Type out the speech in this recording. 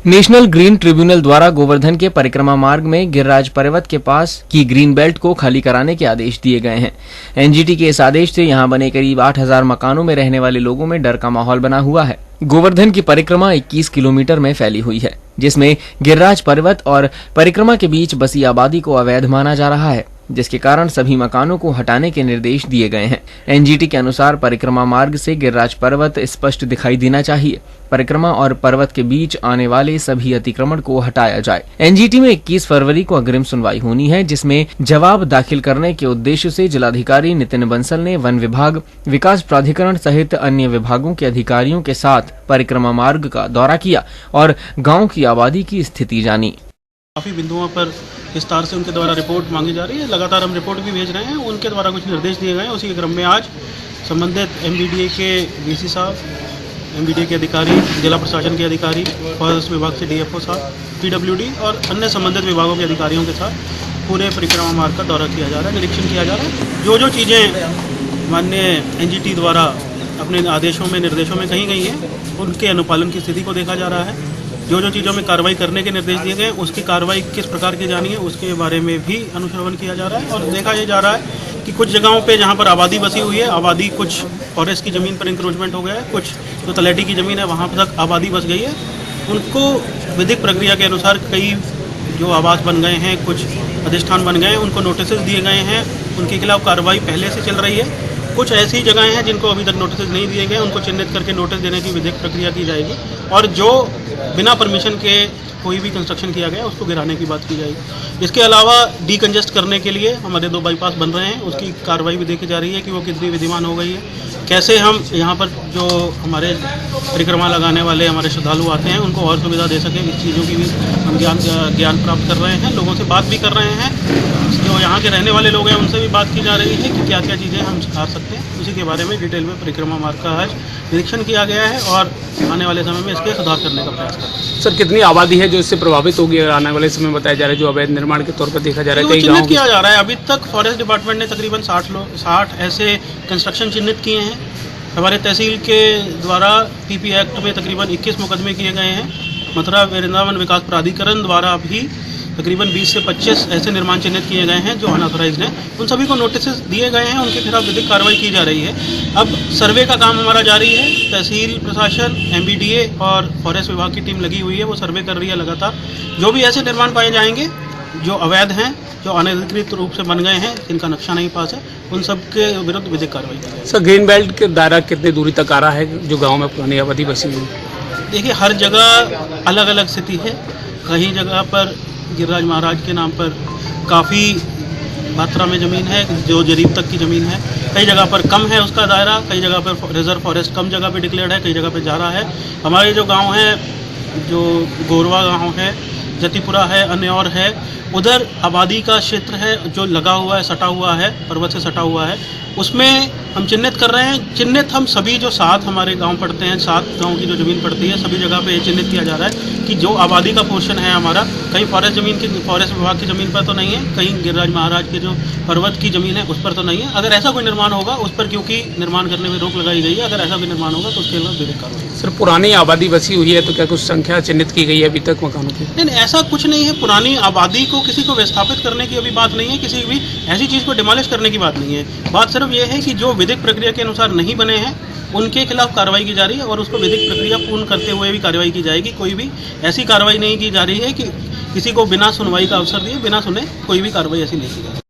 National green tribunal द्वारा गोवर्धन के परिक्रमा मार्ग में गिरिराज पर्वत के पास की ग्रीन बेल्ट को खाली कराने के आदेश दिए गए हैं। एनजीटी के इस आदेश से यहां बने करीब 8,000 मकानों में रहने वाले लोगों में डर का माहौल बना हुआ है। गोवर्धन की परिक्रमा 21 किलोमीटर में फैली हुई है, जिसमें गिरिराज पर्वत और परिक्रमा के बीच बसी आबादी को अवैध माना जा रहा है, जिसके कारण सभी मकानों को हटाने के निर्देश दिए गए हैं। एनजीटी के अनुसार परिक्रमा मार्ग से गिरिराज पर्वत स्पष्ट दिखाई देना चाहिए। परिक्रमा और पर्वत के बीच आने वाले सभी अतिक्रमण को हटाया जाए। एनजीटी में 21 फरवरी को अग्रिम सुनवाई होनी है, जिसमें जवाब दाखिल करने के उद्देश्य से जिलाधिकारी नितिन बंसल ने वन विभाग, विकास प्राधिकरण सहित अन्य विभागों के अधिकारियों के साथ परिक्रमा मार्ग का दौरा किया और गाँव की आबादी की स्थिति जानी। काफ़ी बिंदुओं पर विस्तार से उनके द्वारा रिपोर्ट मांगी जा रही है। लगातार हम रिपोर्ट भी भेज रहे हैं। उनके द्वारा कुछ निर्देश दिए गए हैं। उसी के क्रम में आज संबंधित एमबीडीए के डीसी साहब, एमबीडीए के अधिकारी, जिला प्रशासन के अधिकारी, फॉरेस्ट विभाग से डीएफओ साहब, पीडब्ल्यूडी और अन्य संबंधित विभागों के अधिकारियों के साथ पूरे परिक्रमा मार्ग का दौरा किया जा रहा है, निरीक्षण किया जा रहा है। जो चीज़ें माननीय एनजीटी द्वारा अपने आदेशों में, निर्देशों में कही गई हैं, उनके अनुपालन की स्थिति को देखा जा रहा है। जो चीज़ों में कार्रवाई करने के निर्देश दिए गए, उसकी कार्रवाई किस प्रकार की जानी है, उसके बारे में भी अनुश्रवण किया जा रहा है। और देखा ये जा रहा है कि कुछ जगहों पे जहाँ पर आबादी बसी हुई है, आबादी कुछ फॉरेस्ट की ज़मीन पर इंक्रोचमेंट हो गया है, कुछ जो तलहटी की ज़मीन है वहाँ तक आबादी बस गई है। उनको विधिक प्रक्रिया के अनुसार कई जो आवास बन गए हैं, कुछ अधिष्ठान बन गए हैं, उनको नोटिस दिए गए हैं। उनके खिलाफ कार्रवाई पहले से चल रही है। कुछ ऐसी जगहें हैं जिनको अभी तक नोटिस नहीं दिए गए, उनको चिन्हित करके नोटिस देने की विधिक प्रक्रिया की जाएगी। और जो बिना परमिशन के कोई भी कंस्ट्रक्शन किया गया उसको गिराने की बात की जाएगी। इसके अलावा डीकंजेस्ट करने के लिए हमारे 2 बाईपास बन रहे हैं, उसकी कार्रवाई भी देखी जा रही है कि वो कितनी विधिमान हो गई है। कैसे हम यहाँ पर जो हमारे परिक्रमा लगाने वाले हमारे श्रद्धालु आते हैं उनको और सुविधा दे सकें, इस चीज़ों की भी हम ज्ञान प्राप्त कर रहे हैं। लोगों से बात भी कर रहे हैं, जो यहाँ के रहने वाले लोग हैं उनसे भी बात की जा रही है कि क्या क्या चीज़ें हम सुधार सकते हैं। उसी के बारे में डिटेल में परिक्रमा मार्ग का आज निरीक्षण किया गया है और आने वाले समय में इसके सुधार करने का प्रयास करें। सर, कितनी आबादी है जो इससे प्रभावित होगी आने वाले समय बताया जा रहा है, जो अवैध निर्माण के तौर पर देखा जा रहा है? चिन्हित किया जा रहा है। अभी तक फॉरेस्ट डिपार्टमेंट ने तकरीबन 60 ऐसे कंस्ट्रक्शन चिन्हित किए हैं। हमारे तहसील के द्वारा पीपी एक्ट में तकरीबन 21 मुकदमे किए गए हैं। मथुरा वृंदावन विकास प्राधिकरण द्वारा भी तकरीबन 20 से 25 ऐसे निर्माण चिन्हित किए गए हैं जो अनऑथराइज्ड हैं। उन सभी को नोटिस दिए गए हैं, उनके खिलाफ विधिक कार्रवाई की जा रही है। अब सर्वे का काम हमारा जारी है। तहसील प्रशासन, एमबीडीए और फॉरेस्ट विभाग की टीम लगी हुई है, वो सर्वे कर रही है लगातार। जो भी ऐसे निर्माण पाए जाएंगे जो अवैध हैं, जो अनधिकृत रूप से बन गए हैं, जिनका नक्शा नहीं पास है, उन सब के विरुद्ध विधिक कार्रवाई की जाएगी। सर, ग्रीन बेल्ट के दायरा कितनी दूरी तक आ रहा है जो गाँव में पुरानी आबादी बसी हुई? देखिए, हर जगह अलग अलग स्थिति है। कहीं जगह पर गिरिराज महाराज के नाम पर काफ़ी मात्रा में ज़मीन है, जो जरीब तक की ज़मीन है। कई जगह पर कम है उसका दायरा, कई जगह पर रिजर्व फॉरेस्ट कम जगह पे डिक्लेयर्ड है, कई जगह पे जा रहा है। हमारे जो गांव हैं, जो गोरवा गांव है, जतिपुरा है, अन्यौर है, उधर आबादी का क्षेत्र है जो लगा हुआ है, सटा हुआ है, पर्वत से सटा हुआ है। उसमें हम चिन्हित कर रहे हैं। चिन्हित हम सभी जो 7 हमारे गांव पड़ते हैं, 7 गांव की जो ज़मीन पड़ती है, सभी जगह पे ये चिन्हित किया जा रहा है कि जो आबादी का पोर्शन है हमारा, कहीं फॉरेस्ट विभाग की ज़मीन पर तो नहीं है, कहीं गिरिराज महाराज के जो पर्वत की ज़मीन है उस पर तो नहीं है। अगर ऐसा कोई निर्माण होगा उस पर, क्योंकि निर्माण करने में रोक लगाई गई है, अगर ऐसा कोई निर्माण होगा तो उसके खिलाफ विधिक कार्रवाई। सर, पुरानी आबादी बसी हुई है तो क्या कुछ संख्या चिन्हित की गई है अभी तक मकानों की? नहीं, ऐसा कुछ नहीं है। पुरानी आबादी को किसी को विस्थापित करने की अभी बात नहीं है, किसी भी ऐसी चीज़ को डिमोलिश करने की बात नहीं है। बात सिर्फ ये है कि जो विधिक प्रक्रिया के अनुसार नहीं बने हैं उनके खिलाफ कार्रवाई की जा रही है और उसको विधिक प्रक्रिया पूर्ण करते हुए भी कार्रवाई की जाएगी। कोई भी ऐसी कार्रवाई नहीं की जा रही है कि किसी को बिना सुनवाई का अवसर दिए, बिना सुने कोई भी कार्रवाई ऐसी नहीं की जाएगी।